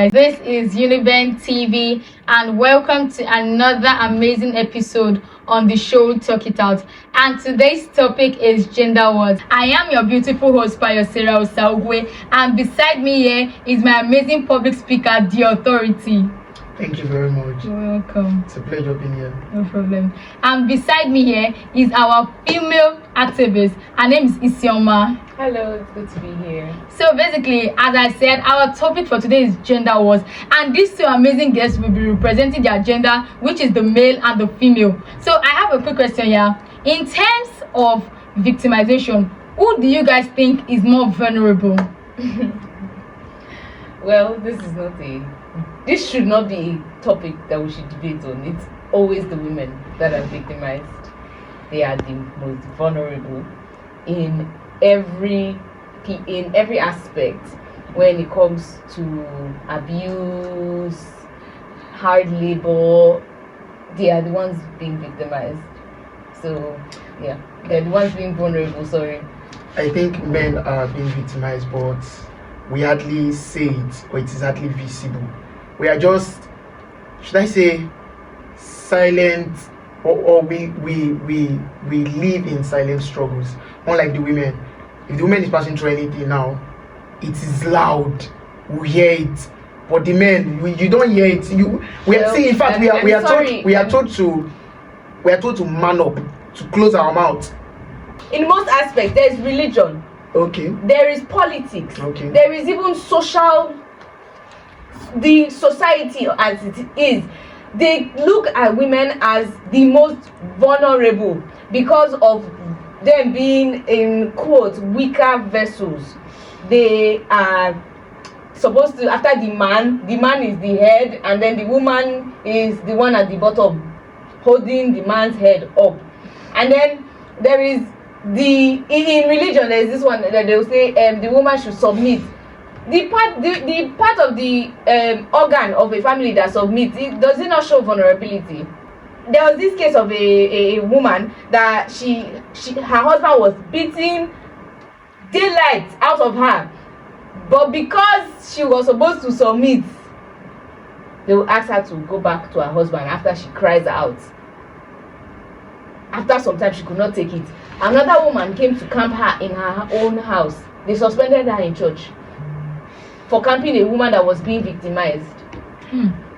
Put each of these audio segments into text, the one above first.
guys. This is UNIBEN TV and welcome to another amazing episode on the show Talk It Out. And today's topic is gender wars. I am your beautiful host, Payosera Osaugwe, and beside me here is my amazing public speaker, The Authority. Thank you very much. You're welcome. It's a pleasure being here. No problem. And beside me here is our female activist. Her name is Isioma. Hello, it's good to be here. So basically, as I said, our topic for today is gender wars. And these two amazing guests will be representing their gender, which is the male and the female. So I have a quick question here. In terms of victimization, who do you guys think is more vulnerable? Well, this should not be a topic that we should debate on. It's always the women that are victimized. They are the most vulnerable in every aspect when it comes to abuse, hard labor. They are the ones being victimized. So yeah, they're the ones being vulnerable. Sorry. I think men are being victimized, but we hardly say it, or it is hardly visible. We are just, should I say, silent, or we live in silent struggles. Unlike the women. If the woman is passing through anything now, it is loud. We hear it. But the men, you don't hear it. We are told to man up, to close our mouth. In most aspects, there is religion. Okay. There is politics. Okay. There is even the society as it is. They look at women as the most vulnerable because of them being, in quotes, weaker vessels. They are supposed to, after the man is the head, and then the woman is the one at the bottom holding the man's head up. And then there is in religion, there is this one that they will say the woman should submit. The part of the organ of a family that submits, does it not show vulnerability? There was this case of a woman that her husband was beating daylight out of her, but because she was supposed to submit, they will ask her to go back to her husband after she cries out. After some time, she could not take it. Another woman came to camp her in her own house. They suspended her in church for camping a woman that was being victimized.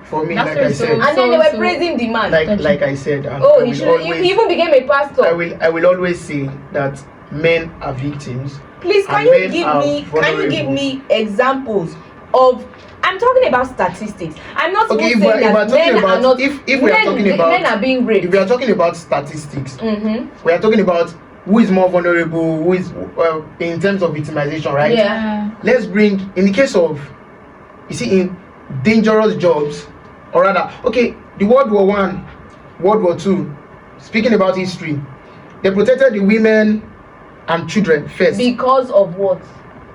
For me, like I said, and then they were praising the man. Like I said, he even became a pastor. I will always say that men are victims. Please, can you give me examples of? I'm talking about statistics. I'm not saying that men are not. If we are talking about men are being raped. If we are talking about statistics, we are talking about who is more vulnerable, who is in terms of victimization, right? Yeah. Let's bring, in the case of, you see, in dangerous jobs, or rather, okay, the World War I, World War II, speaking about history, they protected the women and children first. Because of what?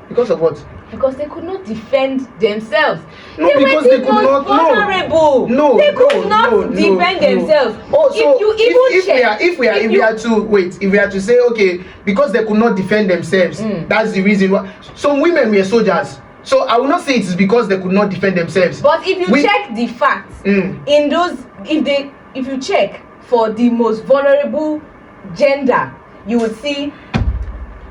Because of what? Because they could not defend themselves. No, because they could not. Vulnerable. No, they could not defend themselves. Oh, so if we are to say, okay, because they could not defend themselves, that's the reason why. Some women were soldiers. So I will not say it is because they could not defend themselves. But if you check the facts, in those, if you check for the most vulnerable gender, you will see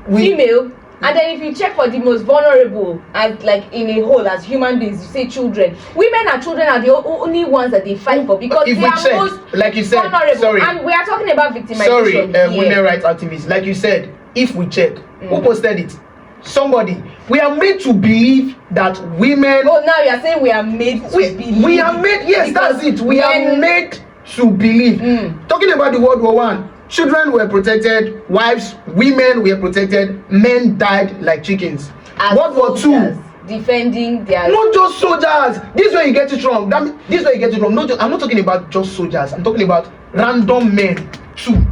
female. And then if you check for the most vulnerable, as like in a whole, as human beings, you say children. Women and children are the only ones that they fight for because they are most like you said, vulnerable. Sorry. And we are talking about victimization. Sorry, women rights activists. Like you said, if we check, who posted it? Somebody. We are made to believe that women. Oh, now you are saying we are made to believe. We are made. Yes, that's it. We are made to believe. Talking about the World War I. Children were protected, wives, women were protected, men died like chickens. World War II, defending their. Not just soldiers. This is where you get it wrong. This is where you get it wrong. I'm not talking about just soldiers. I'm talking about random men too.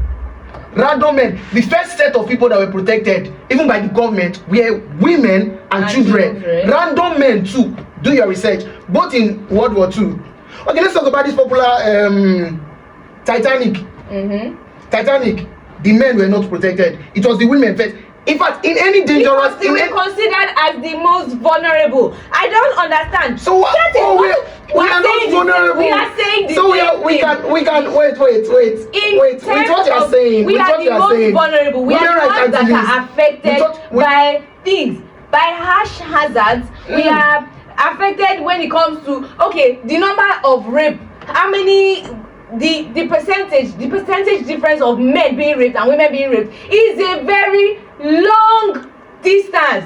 Random men. The first set of people that were protected, even by the government, were women and children. Random men too. Do your research. Both in World War II. Okay, let's talk about this popular Titanic. Titanic, the men were not protected. It was the women first. In fact, in any dangerous, because they were considered as the most vulnerable. I don't understand. So what? Oh, we are not vulnerable. We are saying the so we can wait. With what you are saying, we are the most vulnerable. We are the ones that are affected by things, by harsh hazards. We are affected when it comes to the number of rape. How many? The percentage difference of men being raped and women being raped is a very long distance.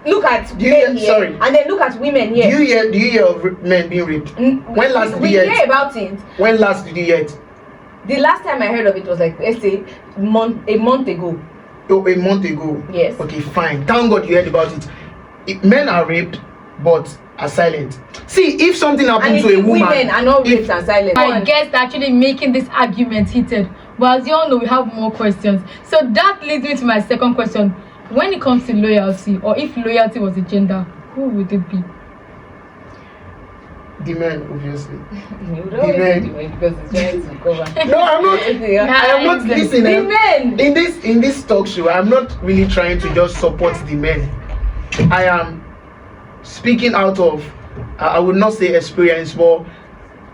Look at men here, and then look at women here. Do you hear of men being raped? When last did you hear it? We hear about it. When last did you hear it? The last time I heard of it was like, let's say, a month ago. Oh, a month ago? Yes. Okay, fine. Thank God you heard about it. Men are raped, but are silent. See, if something happens to a woman, women are not raped and silent. My guest actually making this argument heated. But as you all know, we have more questions. So that leads me to my second question. When it comes to loyalty, or if loyalty was a gender, who would it be? The men, obviously. You don't say the men because it's trying to cover. No, I'm not. I am not listening. The men. In this talk show, I'm not really trying to just support the men. I am speaking out of, I would not say experience, but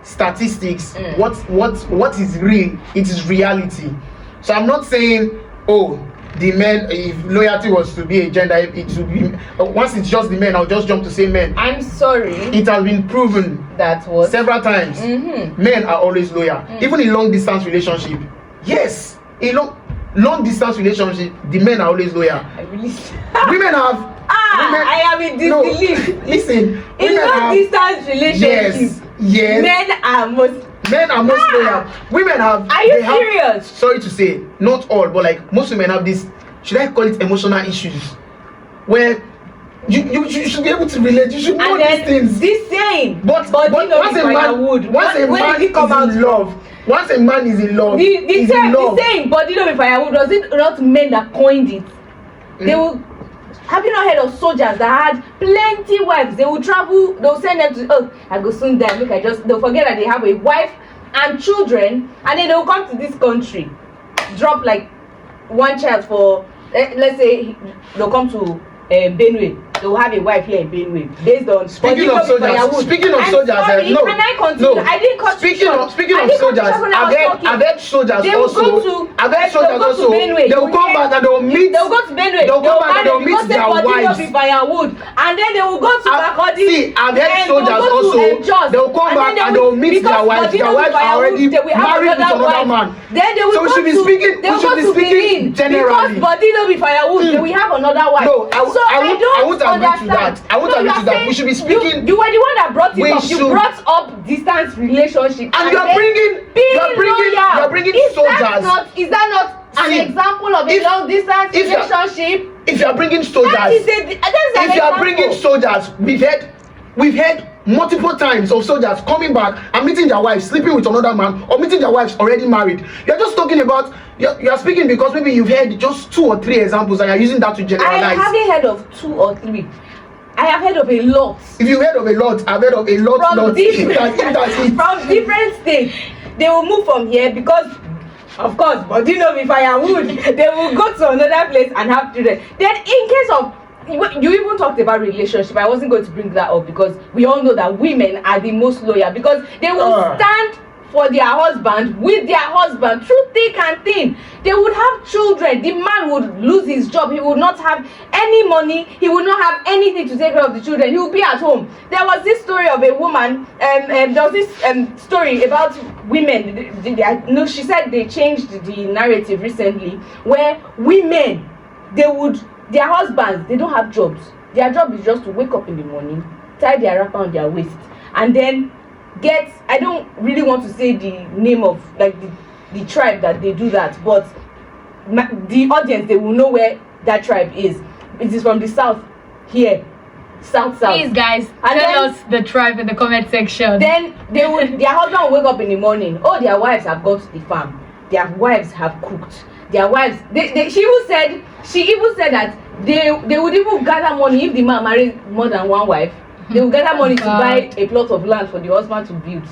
statistics. What is real? It is reality. So I'm not saying, the men, if loyalty was to be a gender, it would be, once it's just the men, I'll just jump to say men. I'm sorry. It has been proven that was several times. Men are always loyal. Even in long distance relationship. Yes, in long distance relationship, the men are always loyal. Women have. I am in disbelief. No, listen. In long distance relationship, yes, men are most loyal. Women have. Are you serious? Sorry to say, not all, but like most women have this. Should I call it emotional issues? Where you should be able to relate. You should know these things. This saying, but once a man is in love, the saying, body don't be firewood. Was it not men that coined it? They will. Have you not heard of soldiers that had plenty wives? They will travel, they'll send them to, I go soon die. Look, they'll forget that they have a wife and children, and then they'll come to this country, drop like one child for, let's say, they'll come to Benue. They'll have a wife here in Benue based on. Speaking of soldiers, can I continue? No. I didn't cut. Speaking of soldiers, I've heard soldiers also. They will come back and they will meet. They'll go to Benue. They'll come back and they will meet their wives. Firewood, and then they will go to Makodi. See, I've heard soldiers also. They'll come back and they will meet their wives. Their wives are already married with another man. Then they will go to Benin generally. Because body no be firewood. We have another wife. No, I won't agree to that. I won't agree to that. We should be speaking. You were the one that brought it up. You brought up distance relationship. And you are bringing soldiers. Is that not an example of a long distance relationship? If you are bringing soldiers, if you are bringing soldiers, we've had multiple times of soldiers coming back and meeting their wives, sleeping with another man, or meeting their wives already married. You're just talking about, you are speaking because maybe you've heard just 2 or 3 examples and you're using that to generalize. I haven't heard of 2 or 3. I have heard of a lot. If you heard of a lot, I've heard of a lot. From different states. They will move from here because, of course, but you know, be firewood. They will go to another place and have children. Then in case of, you even talked about relationship. I wasn't going to bring that up because we all know that women are the most loyal because they will stand for their husband, with their husband, through thick and thin. They would have children. The man would lose his job. He would not have any money. He would not have anything to take care of the children. He would be at home. There was this story of a woman. There was this story about women. She said they changed the narrative recently, where women, their husbands, they don't have jobs. Their job is just to wake up in the morning, tie their wrapper on their waist, and then I don't really want to say the name of like the tribe that they do that, but the audience, they will know where that tribe is. It is from the south here, south. Please guys, tell us the tribe in the comment section. Then their husband will wake up in the morning. Their wives have gone to the farm. Their wives have cooked. Their wives, she even said that they would even gather money if the man married more than one wife. they will gather money to buy a plot of land for the husband to build.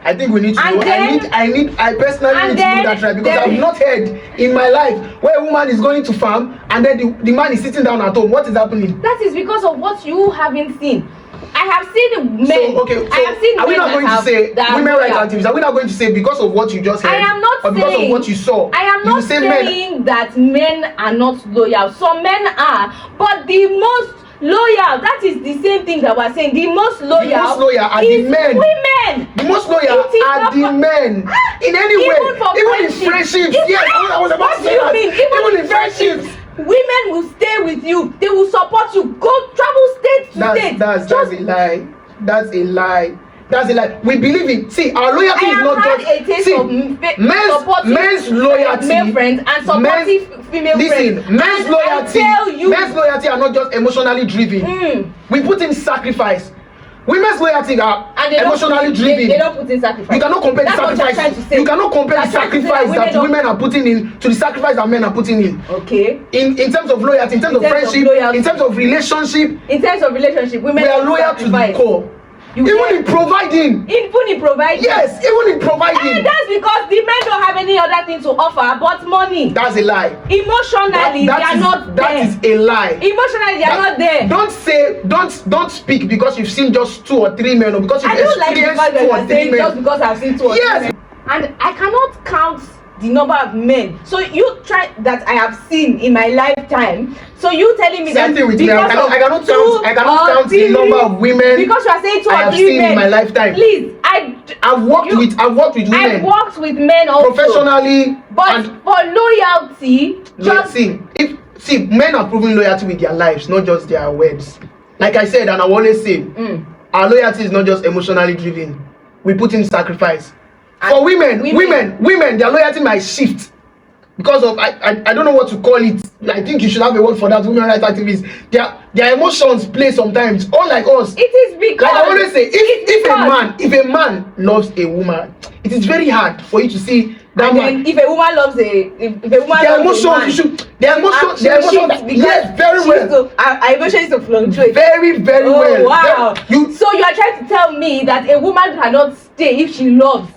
I think we need to And know. then- I personally need to know that right, because I've not heard in my life where a woman is going to farm and then the man is sitting down at home. What is happening? That is because of what you haven't seen. I have seen men. So, okay, so I have seen are we men not going that to say have- that women are rights loyal. activists? Are we not going to say because of what you just heard? I am not or because saying, of what you saw? I am you not say men. saying that men are not loyal. Some men are, but the most loyal, that is the same thing that we're saying. The most loyal are is the men. women. The most loyal It is are not the for- men. In any way, Even for even in friendship. friendships. Even- Yes, I was about What to do say you that. mean? Even in friendships. Women will stay with you. They will support you. Go travel state to state. That's a lie. That's a lie. That's a lie. We believe in. See, our loyalty I is have not had just. a taste See, of supportive men's loyalty. male friends and supportive female friends. Listen, men's And loyalty. I tell you, Men's loyalty are not just emotionally driven. We put in sacrifice. Women's loyalty are and they emotionally driven. They don't put in sacrifice. You cannot compare That's the what you're trying to sacrifice. say. You cannot compare the You're trying to say sacrifice that don't- women are putting in to the sacrifice that men are putting in. Okay. In terms of loyalty, in terms of friendship, loyalty. in terms of relationship, In terms of relationship, women we are don't loyal to the sacrifice. core. You Even get- in providing. Even in providing. Yes, even in providing. And that's because the men don't have any other thing to offer but money. That's a lie. Emotionally, they are not that there. is a lie. Emotionally, they are not there. Don't speak because you've seen just 2 or 3 men, or because you've I don't like the experienced fact that 2 you or are 3 saying just men. because I've seen 2 or 3 Yes. men. And I cannot count the number of men. So you try that I have seen in my lifetime. So you telling me Same that thing with me. because I cannot of count 2 or the 3 number of women because you are saying 2 I or have 3 seen men in my lifetime. Please, I've worked with women I've worked with men also professionally. but and for loyalty just see, men are proving loyalty with their lives, not just their words. Like I said, and I will always say, our loyalty is not just emotionally driven. We put in sacrifice. And For women, their loyalty might shift because of I don't know what to call it. I think you should have a word for that. Women rights activists, their emotions play sometimes, unlike us. it is because Like I always say, if a man loves a woman, it is very hard for you to see that and man. then if a woman loves if a woman Their loves a man, emotions, their emotions, yes, very well. Our emotions to fluctuate. Very well. Wow. You So you are trying to tell me that a woman cannot stay if she loves?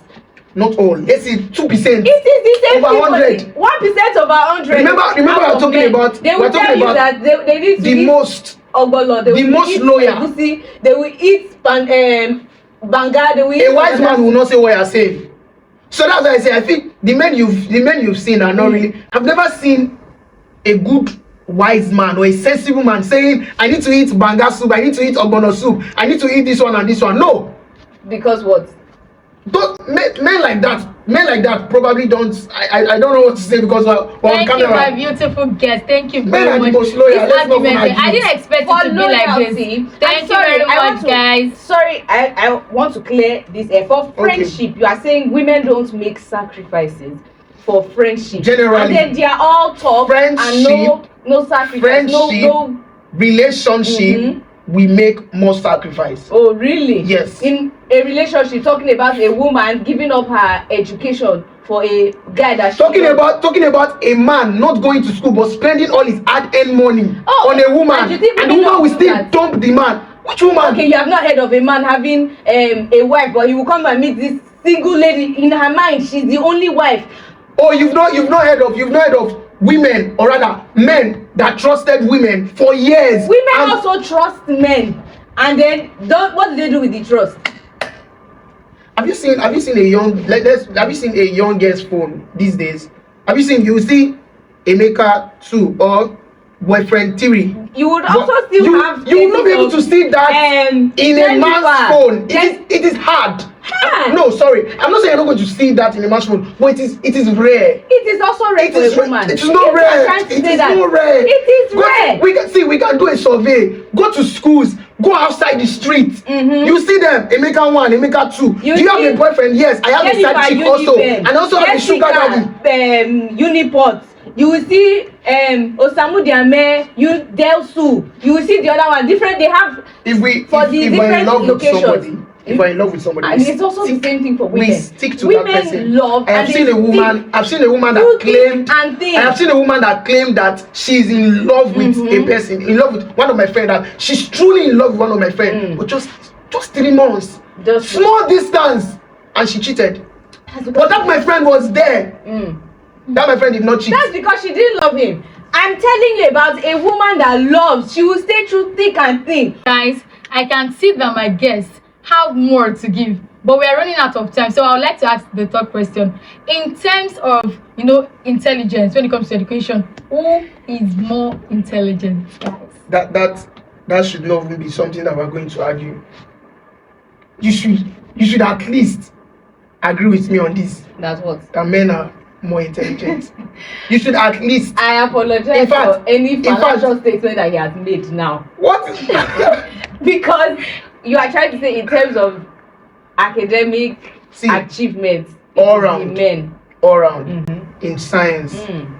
not all. Let's say 2%. It is the same Over thing. 100. 1% over 100. Remember we out are of talking men. about. They We're will tell talking you about that they need to the eat most. ogbolo. They the will most eat loyal. egusi. They will eat banga. They will eat. A wise man will not say what you're saying. So that's why I say I think the men you've seen are not really. I've never seen a good wise man or a sensible man saying I need to eat banga soup, I need to eat ogbono soup, I need to eat this one and this one. No. Because what? Men like that probably don't. I don't know what to say because we're on Thank you, camera. my beautiful guest. Thank you Men very are the much. most loyal. This Let's not argument, argue. I didn't expect For it to be like loyalty, this. Thank I'm you very much, to, guys. Sorry, I want to clear this air. For friendship, you are saying women don't make sacrifices for friendship. Generally. And then they are all tough and no sacrifice. No. Relationship, we make more sacrifice. Oh, really? Yes. In a relationship, talking about a woman giving up her education for a guy that Talking about a man not going to school but spending all his hard-earned money on a woman, and the woman will still dump the man. Which woman? Okay, you have not heard of a man having a wife, but he will come and meet this single lady. In her mind, she's the only wife. Oh, you've not heard of women, or rather men that trusted women for years. Women also trust men, and then what do they do with the trust? Have you seen a young girl's phone these days? You see Emeka 2 or boyfriend 3. You would also still have. You will not be able to see that in a man's phone. It is hard. No, sorry. I'm not saying you're not going to see that in a man's phone, but it is rare. It is also rare for a woman. It is not rare. It is not rare. It is rare. We can do a survey. Go to schools. Go outside the street. You see them. Emeka 1, Emeka 2. Do you have a boyfriend? Yes, I have a side chick also, and also have a sugar daddy. Uniport. You will see Osamu Diame, Delsu. You will see the other one. Different. They have if we're in love with somebody, if we're in love with somebody, and it's also the same thing for women. We stick to women that person. love. I have seen a woman that claimed. I have seen a woman that claimed that she's in love with a person, in love with one of my friends. That she's truly in love with one of my friends, but just 3 months, small distance, and she cheated. But that my friend was there. That my friend did not cheat. That's because she didn't love him. I'm telling you about a woman that loves. She will stay through thick and thin. Guys, I can see that my guests have more to give, but we are running out of time. So I would like to ask the third question. In terms of, intelligence, when it comes to education, who is more intelligent, guys? That should not even be something that we're going to argue. You should at least agree with me on this. That's what? That men are more intelligent. You should at least. I apologize for any financial statement that he has made now. What? Because you are trying to say in terms of academic achievements, all round, men. All round, in science,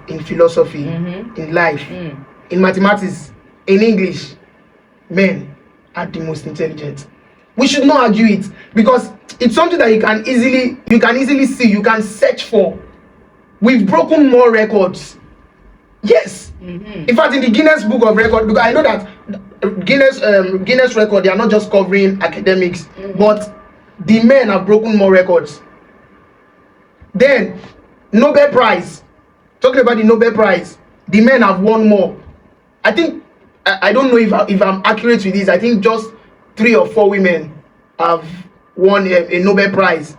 in philosophy, in life, in mathematics, in English, men are the most intelligent. We should not argue it, because it's something that you can easily see, you can search for. We've broken more records. Yes. In fact, in the Guinness Book of Records, because I know that Guinness record, they are not just covering academics, but the men have broken more records. Then Nobel Prize, talking about the Nobel Prize, the men have won more. I think, I don't know if I'm accurate with this, I think just 3 or 4 women have won a Nobel Prize.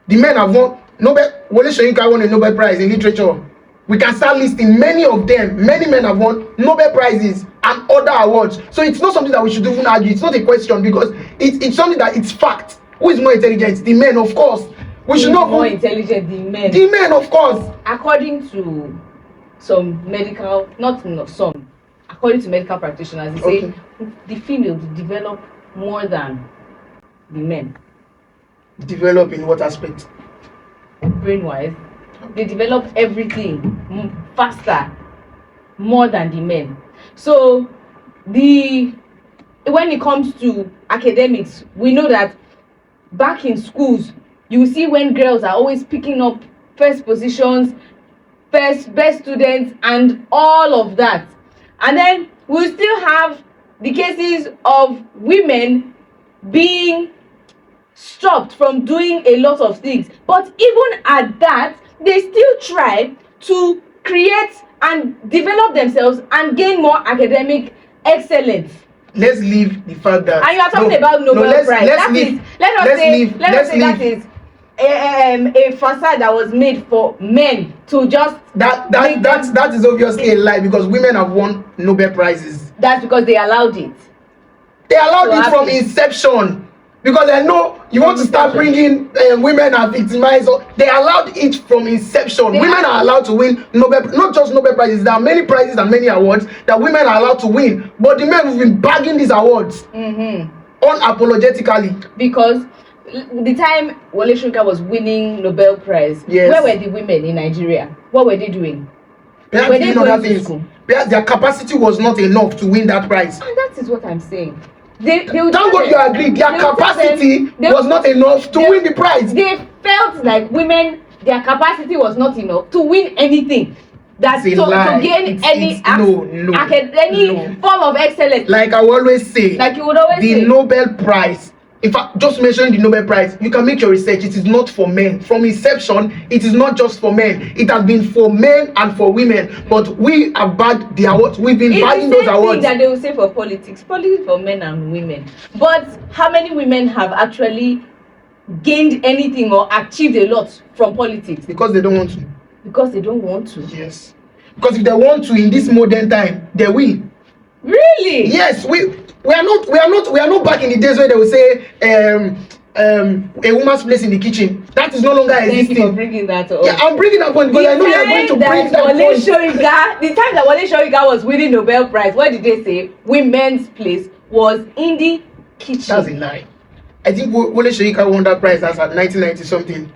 The men have won Wole Soyinka won a Nobel Prize in literature. We can start listing many of them. Many men have won Nobel Prizes and other awards. So it's not something that we should even argue. It's not a question, because it's something that it's fact. Who is more intelligent? The men, of course. We should not more intelligent. The men. The men, of course. According to some medical, according to medical practitioners, they say the female develop more than the men. Develop in what aspect? Brain-wise, they develop everything faster, more than the men. So when it comes to academics, we know that back in schools, you see when girls are always picking up first positions, best students, and all of that. And then we still have the cases of women being stopped from doing a lot of things, but even at that, they still try to create and develop themselves and gain more academic excellence. Let's leave the fact that, and you are talking about Nobel Prize. Let us say that is a facade that was made for men to just that is obviously a lie, because women have won Nobel Prizes. That's because they allowed it. They allowed it from inception. Because I know you want to start bringing women are victimized. They allowed it from inception. Women are allowed to win not just Nobel Prizes. There are many prizes and many awards that women are allowed to win. But the men have been bagging these awards unapologetically. Because the time Wole Soyinka was winning Nobel Prize, where were the women in Nigeria? What were they doing? Were they going to school? Their capacity was not enough to win that prize. And that is what I'm saying. Thank God you agree. Their capacity was not enough to win the prize. They felt like their capacity was not enough to win anything. That's to gain any form of excellence. Like I always say, like you would always say, the Nobel Prize. In fact, just mentioning the Nobel Prize, you can make your research. It is not for men. From inception, it is not just for men. It has been for men and for women. But we have bagged the awards. We've been bagging those awards. It's the same thing that they will say for politics. Politics for men and women. But how many women have actually gained anything or achieved a lot from politics? Because they don't want to. Because they don't want to. Yes. Because if they want to in this modern time, they will. Really? Yes, we are not back in the days where they will say a woman's place in the kitchen. That is no longer existing. Thank you for bringing that up. Yeah, I'm bringing that point because I know you are going to bring that point. The time that Wole Soyinka was winning Nobel Prize, what did they say? Women's place was in the kitchen. That's a lie. I think Wole Soyinka won that prize as at 1990 something.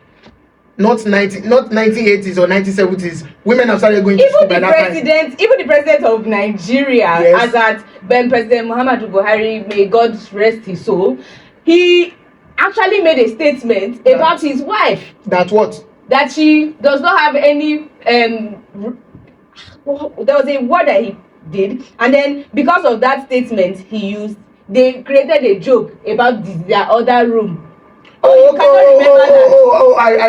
Not 1980s or 1970s. Women have started going to school by that time. Even the president of Nigeria, as at President Muhammadu Buhari, may God rest his soul, he actually made a statement about his wife. That what? That she does not have any there was a word that he did, and then because of that statement he used, they created a joke about their other room. I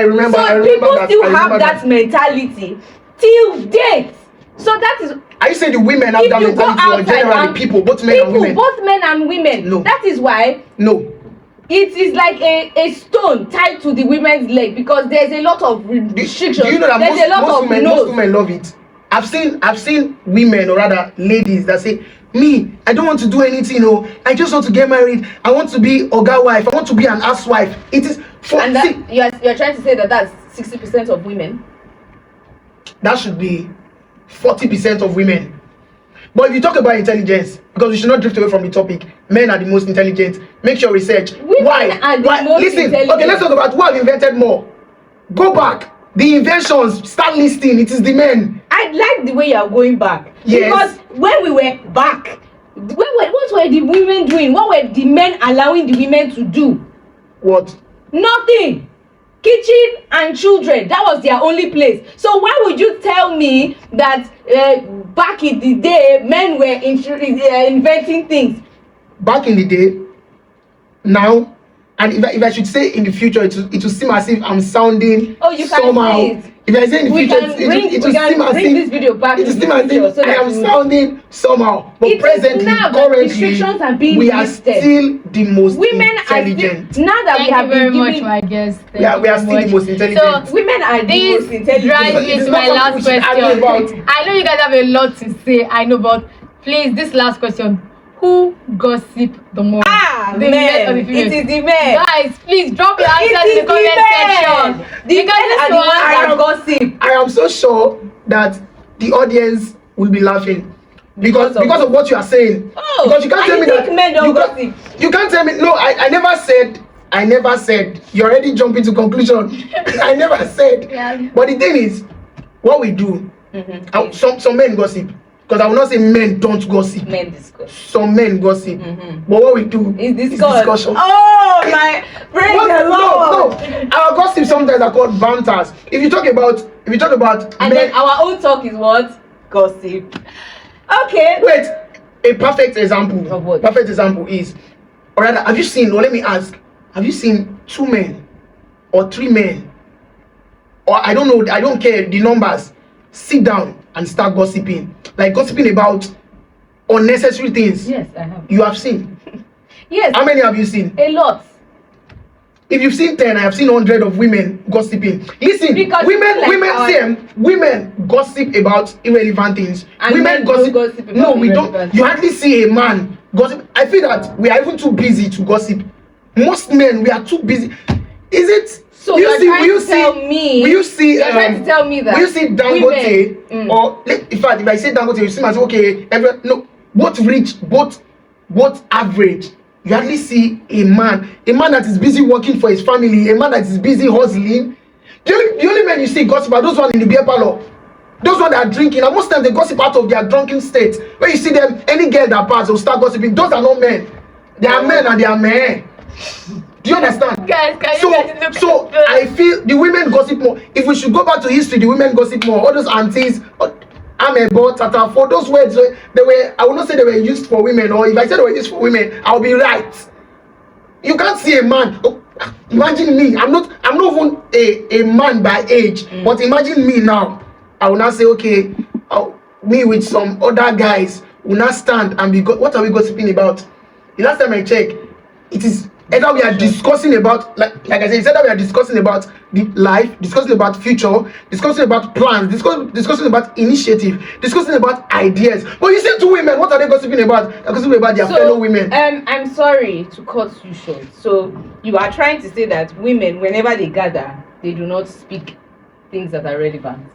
remember. So I remember people that. still have that mentality till date. So that is. Are you saying the women have that mentality, or generally people, both men and women? Both men and women. No. That is why. No. It is like a stone tied to the women's leg, because there's a lot of restrictions. Do you know that there's most women love it? I've seen women, or rather ladies, that say, me, I don't want to do anything, I just want to get married. I want to be oga wife. I want to be an housewife. It is for. And that, you're trying to say that that's 60% of women. That should be 40% of women. But if you talk about intelligence, because we should not drift away from the topic, men are the most intelligent. Make your research. Women are the most Listen, intelligent. okay, let's talk about who have invented more. Go back. The inventions, start listing. It is the men. I like the way you are going back. Yes. Because when we were back, what were the women doing? What were the men allowing the women to do? What? Nothing. Kitchen and children, that was their only place. So why would you tell me that back in the day men were inventing things? Back in the day, now, and if I should say in the future, it will seem as if I'm sounding you can somehow. say it. If I say in the future, it will seem as bring this video back if in the future, so I am sounding somehow. But it presently, now that currently, restrictions are being we are lifted. still the most Women intelligent. are still, now that Thank we have you very been much, giving, my guest. We are still the most intelligent. So women are the this most intelligent. drives me It is to not my something last we should argue question. about. I know you guys have a lot to say. I know, but please, this last question: who gossip the most? The men or the it females? is the men. Guys, please drop your It answers in is the comment section. The men Because are the this ones one, that gossip. I am so sure that the audience will be laughing because of what you are saying. Oh, because you can't tell me that men don't gossip. You can't tell me. No, I never said. You already jump into conclusion. I never said. Yeah. But the thing is, what we do, some men gossip. Because I will not say men don't gossip. Men discuss. Some men gossip. But what we do Is is discussion. discussion. Oh my, praise the Lord. No. Our gossip sometimes are called banters. If you talk about And men, then our own talk is what? Gossip. Okay. wait, a perfect example. Of what? Perfect example is, or rather, have you seen? Or let me ask, have you seen 2 men or 3 men, or I don't know, I don't care the numbers, sit down and start gossiping, like gossiping about unnecessary things? Yes, I have. You have seen? Yes. How many have you seen? A lot. If you've seen 10, I have seen 100 of women gossiping. Listen, Because women gossip about irrelevant things. And Women men don't gossip about No, we don't. irrelevant You hardly see a man gossip. I feel that we are even too busy to gossip. Most men, we are too busy. Is it? So Will you trying to tell me that will you see Dangote women, or in fact, if I say Dangote, you see as okay, both rich, both average. You hardly see a man that is busy working for his family, a man that is busy hustling. The only men you see gossip are those ones in the beer parlor, those ones that are drinking, and most times they gossip out of their drunken state. When you see them, any girl that pass will start gossiping. Those are not men. They are men and they are men. Do you understand? Guys, So I feel the women gossip more. If we should go back to history, the women gossip more. All those aunties, amebo, tata, for those words, I will not say they were used for women, or if I said they were used for women, I'll be right. You can't see a man. Imagine me. I'm not even a man by age, but imagine me now. I will not say, okay, me with some other guys will not stand and be. What are we gossiping about? The last time I checked, it is either we are discussing about, like I said, it's either we are discussing about the life, discussing about future, discussing about plans, discussing about initiative, discussing about ideas. But you see 2 women, what are they gossiping about? They're gossiping about their fellow women. I'm sorry to cut you short. So you are trying to say that women, whenever they gather, they do not speak things that are relevant.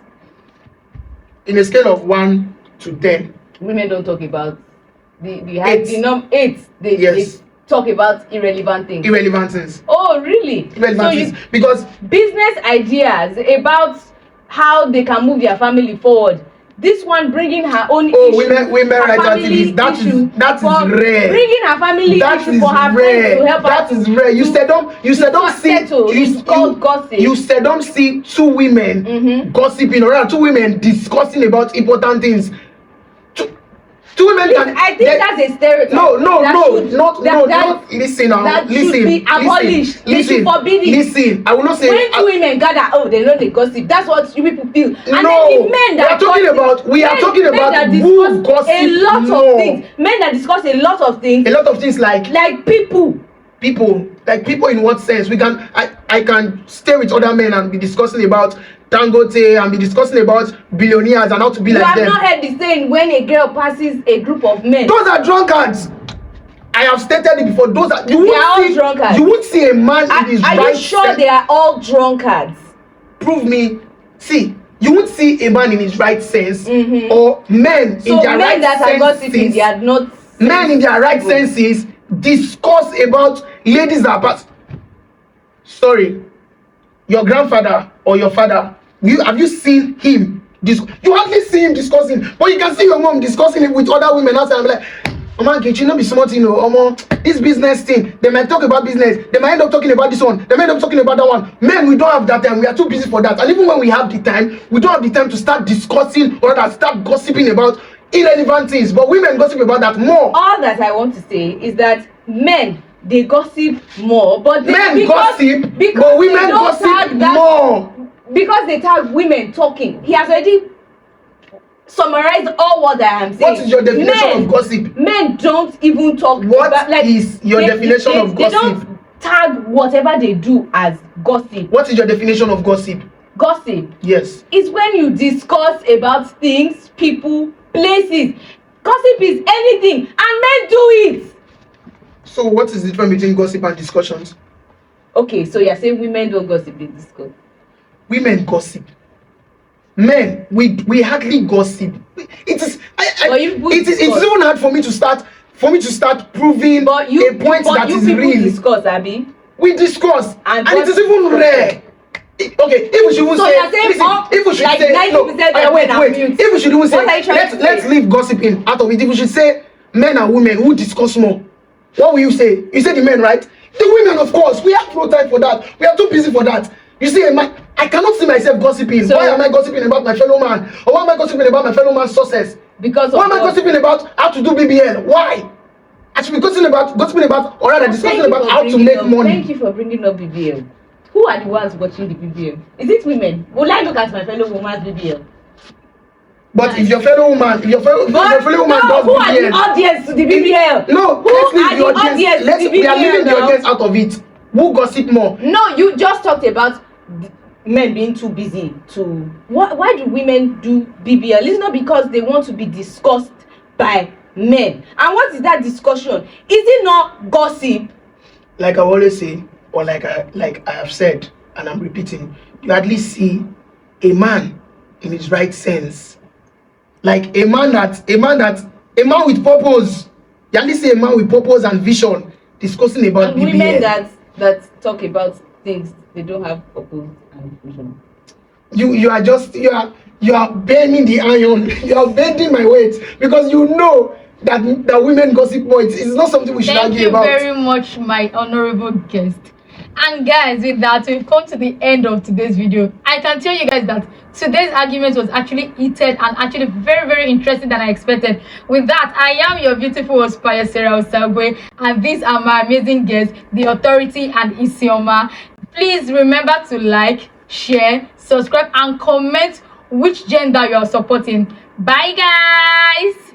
In a scale of 1 to 10. Women don't talk about the 8. They talk about irrelevant things. Irrelevant things. Oh, really? Irrelevant things. Because business ideas about how they can move their family forward, this one bringing her own Oh, issue, women her rights family activists. That issue, is for rare. bringing her family That issue is for her friends to help her. That is rare. You said don't see. Settle. It's called gossip. You said don't see two women gossiping, or rather two women discussing about important things. Two women can. I think that's a stereotype. Not listen now. That listen, should be abolished. They should forbid it. Listen, I will not say. When two women gather, oh, they know they gossip. That's what you people feel. And no, then the men that we are talking about who gossip a lot more. of things. Men that discuss a lot of things. A lot of things like people. Like people in what sense? I can stay with other men and be discussing about Dangote and be discussing about billionaires and how to be like them. You have not heard the saying, when a girl passes a group of men. Those are drunkards. I have stated it before. They are all drunkards. You won't see a man in his right. Are you sure they are all drunkards? Prove me. See, you won't see a man in his right sense, or men in their right senses. So men that are gossiping, they are not. Men in their right senses discuss about ladies that pass. Sorry, your grandfather or your father, have you seen him? You hardly see him discussing, but you can see your mom discussing it with other women outside. I'm like, Mama, can you not be smart, this business thing, they might talk about business, they might end up talking about this one, they might end up talking about that one. Men, we don't have that time, we are too busy for that. And even when we have the time, we don't have the time to start discussing or start gossiping about irrelevant things. But women gossip about that more. All that I want to say is that men, they gossip more, but men gossip, but women gossip more. Because they tag women talking. He has already summarize all what I am saying. What is your definition of gossip? Men don't even talk. What is your definition of gossip? They don't tag whatever they do as gossip. What is your definition of gossip? Gossip. Yes. It's when you discuss about things, people, places. Gossip is anything, and men do it. So what is the difference between gossip and discussions? Okay, so you're saying women don't gossip, they discuss. Women gossip. Men, we hardly gossip. It is even hard for me to start proving a point that is real. Discuss, Abby. We discuss, and it is even rare. Okay, if we should even if we should even say, let's leave gossiping out of it. If we should say men and women who discuss more, what will you say? You say the men, right? The women, of course. We have no time for that. We are too busy for that. You see, I cannot see myself gossiping. Why am I gossiping about my fellow man? Or why am I gossiping about my fellow man's success? Why am I gossiping about how to do BBL? Why? I should be gossiping about, or rather discussing about how to make money. Thank you for bringing up BBL. Who are the ones watching the BBL? Is it women? Will I look at my fellow woman's BBL? But if your fellow woman, does BBL, who are the audience to the BBL? No, let's leave the audience. We are leaving the audience out of it. Who gossip more? No, you just talked about men being too busy to. Why do women do BBL? It's not because they want to be discussed by men. And what is that discussion? Is it not gossip? Like I always say, or like I have said, and I'm repeating, you at least see a man in his right sense. Like a man with purpose. You at least see a man with purpose and vision discussing about and BBL. Women that talk about things they don't have purpose and vision. You are bending the iron. You are bending my weight because you know that women gossip more. It's not something we should argue about. Thank you very much, my honorable guest. And guys, with that, we've come to the end of today's video. I can tell you guys that today's argument was actually heated and actually very, very interesting than I expected. With that, I am your beautiful host, Sarah Osagwe, and these are my amazing guests, The Authority and Isioma. Please remember to like, share, subscribe, and comment which gender you are supporting. Bye, guys.